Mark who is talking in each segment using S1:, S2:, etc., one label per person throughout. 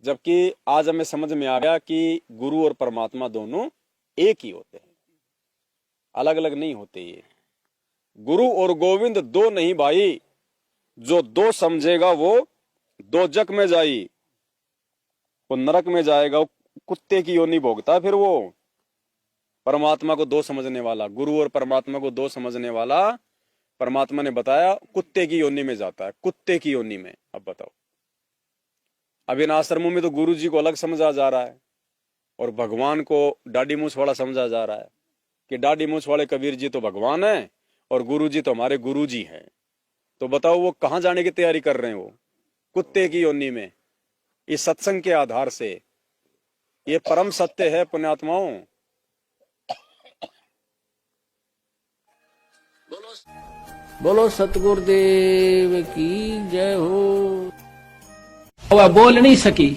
S1: जबकि आज हमें समझ में आ गया कि गुरु और परमात्मा दोनों एक ही होते हैं, अलग अलग नहीं होते। ये गुरु और गोविंद दो नहीं भाई, जो दो समझेगा वो दोजक में जाई, वो नरक में जाएगा, वो कुत्ते की योनि भोगता है। फिर वो परमात्मा को दो समझने वाला, गुरु और परमात्मा को दो समझने वाला, परमात्मा ने बताया कुत्ते की योनि में जाता है, कुत्ते की योनि में। अब बताओ, अब इन आश्रमों में तो गुरु जी को अलग समझा जा रहा है और भगवान को डाडी मूछ वाला समझा जा रहा है कि डाडी मूछ वाले कबीर जी तो भगवान है और गुरु जी तो हमारे गुरु जी हैं। तो बताओ वो कहां जाने की तैयारी कर रहे हैं? वो कुत्ते की योनि में। इस सत्संग के आधार से ये परम सत्य है पुण्यात्माओं।
S2: बोलो सतगुरुदेव की जय हो। वह बोल नहीं सकी,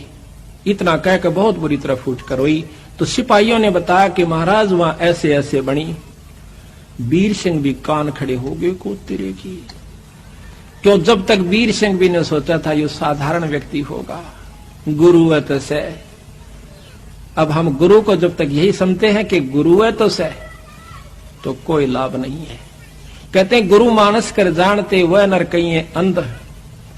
S2: इतना कह के बहुत बुरी तरह फूट कर रोई। तो सिपाहियों ने बताया कि महाराज वहां ऐसे ऐसे बनी। वीर सिंह भी कान खड़े हो गए को तेरे की, क्यों जब तक वीर सिंह भी ने सोचा था ये साधारण व्यक्ति होगा, गुरु है तो से। अब हम गुरु को जब तक यही समझते हैं कि गुरु है तो से, तो कोई लाभ नहीं है। कहते हैं गुरु मानस कर जानते वह नर कहीं अंध,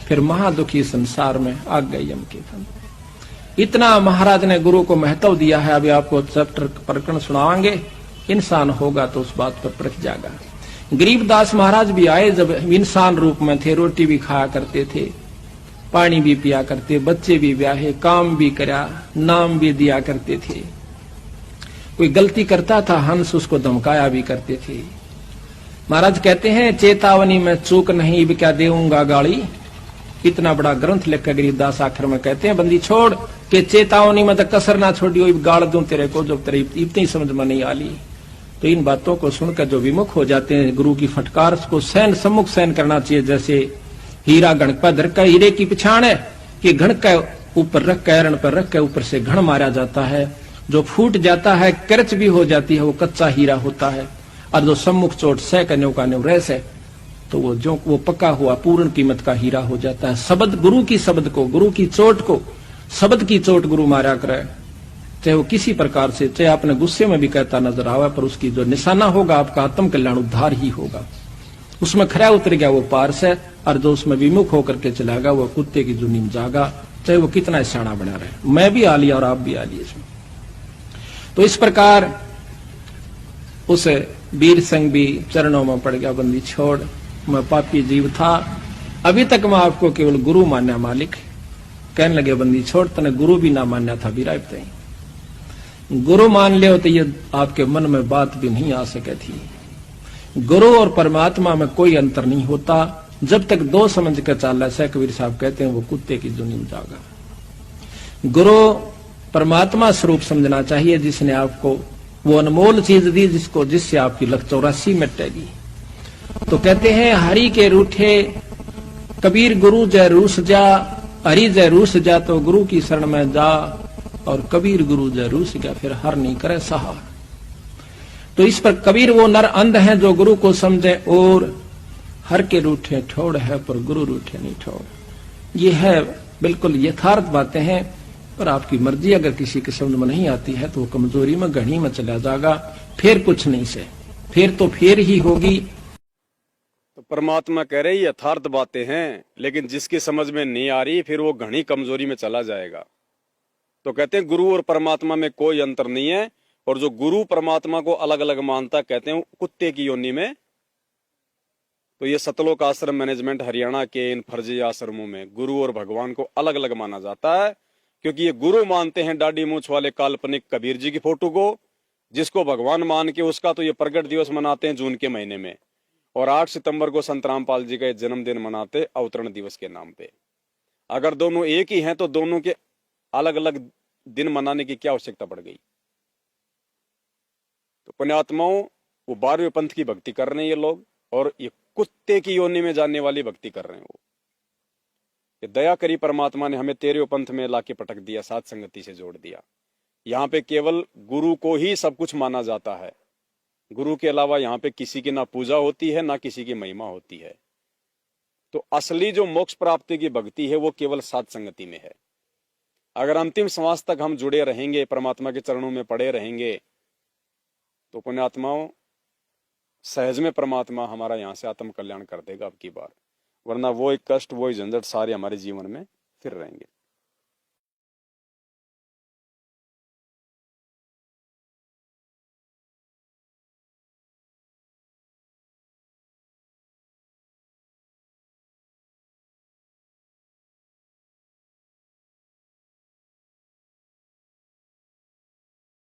S2: फिर महादुखी संसार में आ गए यम के फंद। इतना महाराज ने गुरु को महत्व दिया है। अभी आपको चैप्टर प्रकरण सुनाएंगे, इंसान होगा तो उस बात पर परख जाएगा। गरीबदास महाराज भी आए जब इंसान रूप में थे, रोटी भी खाया करते थे, पानी भी पिया करते, बच्चे भी ब्याहे, काम भी करा, नाम भी दिया करते थे। कोई गलती करता था हंस उसको धमकाया भी करते थे। महाराज कहते हैं चेतावनी में चूक नहीं, भी क्या देऊंगा गाली। इतना बड़ा ग्रंथ लिखकर गरीबदास आखिर में कहते हैं बंदी छोड़ के चेतावनी में तो कसर ना छोड़ियो, गाड़ दूं तेरे को जब तेरे इतनी समझ में नहीं आली। तो इन बातों को सुनकर जो विमुख हो जाते हैं, गुरु की फटकार को सहन सम्मुख सहन करना चाहिए। जैसे हीरा घण पर धर कर हीरे की पिछाण है कि घण के ऊपर रख कर, एरण पर रख कर ऊपर से घण मारा जाता है। जो फूट जाता है, करच भी हो जाती है, वो कच्चा हीरा होता है। और जो सम्मुख चोट सह कन्यों का न्यू रह से, तो वो जो वो पक्का हुआ पूर्ण कीमत का हीरा हो जाता है। शब्द गुरु की शब्द को, गुरु की चोट को, शब्द की चोट गुरु मारा करे, चाहे वो किसी प्रकार से, चाहे आपने गुस्से में भी कहता नजर आवे, पर उसकी जो निशाना होगा आपका आत्म कल्याण उद्धार ही होगा। उसमें खरा उतर गया वो पार से, और जो उसमें विमुख होकर के चला गया वो कुत्ते की जुनी में जागा, चाहे वो कितना शाना बना रहे। मैं भी आ लिया और आप भी आ लिए इसमें। तो इस प्रकार उस वीर सिंह भी चरणों में पड़ गया, बंदी छोड़, मैं पापी जीव था, अभी तक मैं आपको केवल गुरु मान्या मालिक। कहने लगे बंदी छोड़, तने गुरु भी ना मान्या था भी गुरु मान ले तो ये आपके मन में बात भी नहीं आ सके थी। गुरु और परमात्मा में कोई अंतर नहीं होता जब तक दो समझ कर चाला है। कबीर साहब कहते हैं वो कुत्ते की जुनी में जागा। गुरु परमात्मा स्वरूप समझना चाहिए, जिसने आपको वो अनमोल चीज दी, जिसको जिससे आपकी लख 84 मिटेगी। तो कहते हैं हरि के रूठे कबीर गुरु जय रूस जा, हरि जय रूस जा तो गुरु की शरण में जा, और कबीर गुरु जय रूस गया फिर हर नहीं करे सहार। तो इस पर कबीर वो नर अंध है जो गुरु को समझे, और हर के रूठे ठोड़ है पर गुरु रूठे नहीं ठोड़। ये है बिल्कुल यथार्थ बातें हैं, पर आपकी मर्जी अगर किसी के समझ में नहीं आती है तो वो कमजोरी में घड़ी में चला जाएगा, फिर कुछ नहीं से, फिर तो फिर ही होगी।
S1: तो परमात्मा कह रहे यथार्थ बातें हैं, लेकिन जिसकी समझ में नहीं आ रही फिर वो घनी कमजोरी में चला जाएगा। तो कहते हैं गुरु और परमात्मा में कोई अंतर नहीं है, और जो गुरु परमात्मा को अलग अलग मानता कहते हैं कुत्ते की योनि में। तो ये सतलोक आश्रम मैनेजमेंट हरियाणा के इन फर्जी आश्रमों में गुरु और भगवान को अलग अलग माना जाता है, क्योंकि ये गुरु मानते हैं डाडी मूछ वाले काल्पनिक कबीर जी की फोटो को, जिसको भगवान मान के उसका तो ये प्रगट दिवस मनाते हैं जून के महीने में, और 8 सितंबर को संत रामपाल जी का जन्मदिन मनाते अवतरण दिवस के नाम पे। अगर दोनों एक ही हैं तो दोनों के अलग अलग दिन मनाने की क्या आवश्यकता पड़ गई? तो पुण्यात्माओं, वो 12वें पंथ की भक्ति कर रहे हैं ये लोग, और ये कुत्ते की योनि में जाने वाली भक्ति कर रहे हैं। वो ये दया करी परमात्मा ने हमें 13वें पंथ में लाके पटक दिया, साथ संगति से जोड़ दिया। यहाँ पे केवल गुरु को ही सब कुछ माना जाता है। गुरु के अलावा यहाँ पे किसी की ना पूजा होती है ना किसी की महिमा होती है। तो असली जो मोक्ष प्राप्ति की भक्ति है वो केवल साथ संगति में है। अगर अंतिम श्वास तक हम जुड़े रहेंगे, परमात्मा के चरणों में पड़े रहेंगे, तो पुण्यात्माओं सहज में परमात्मा हमारा यहाँ से आत्म कल्याण कर देगा अब की बार, वरना वो एक कष्ट, वो ही झंझट सारे हमारे जीवन में फिर रहेंगे।